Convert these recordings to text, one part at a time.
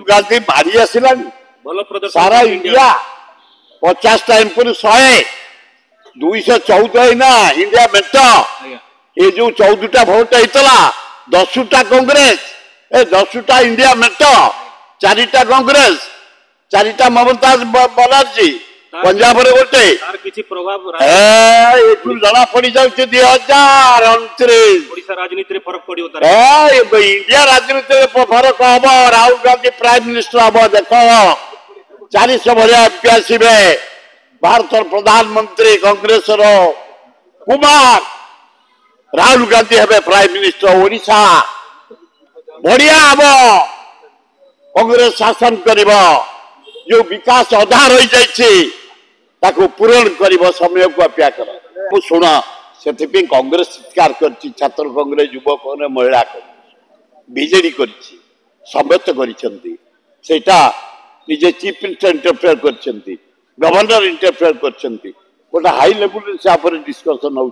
गांधी मारी आसला भल प्रदर्शन सारा इंडिया 50 टाइम पर 100 214 ना इंडिया मेट ये जो 14टा भोट होता 10टा कांग्रेस 10टा इंडिया मेट 4टा कांग्रेस 4टा ममता बनर्जी पंजाब रे गोटे तार किछि प्रभाव जना पड़ जाउछे 2029 ओडिशा राजनीति रे फरक पड़ियो तार इंडिया राजनीति रे फरक हम राहुल गांधी प्राइम मिनिस्टर हम देख 400 भलिया एमपी आसबे भारत प्रधानमंत्री कांग्रेस कुमार राहुल गांधी हे प्राइम मिनिस्टर ओडिशा बढ़िया हम कांग्रेस शासन कर जो विकास अधा रही जाइए ताको पूरण कर समय को अपेक्षा कर शुण से कांग्रेस चित्कार कर छात्र कांग्रेस युवक महिला बीजेडी कर समस्त करटा निजे चीफ मिनिस्टर इंटरफेयर कर गवर्नर इंटरफेयर कर गोटे हाई लेवल से डिस्कसन हो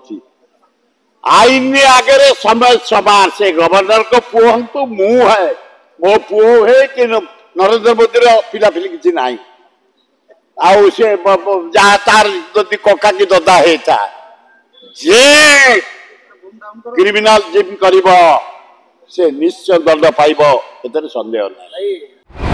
आईन आगे समय समान से गवर्नर को पुओ तो मु है मो पुओ है कि नरेंद्र मोदी पिलापिली किसी ना आउ से जहाँ तार जदि कका की ददा होता जे क्रिमिनाल जिम कर से निश्चय दंड पाइब एत सन्देह ना।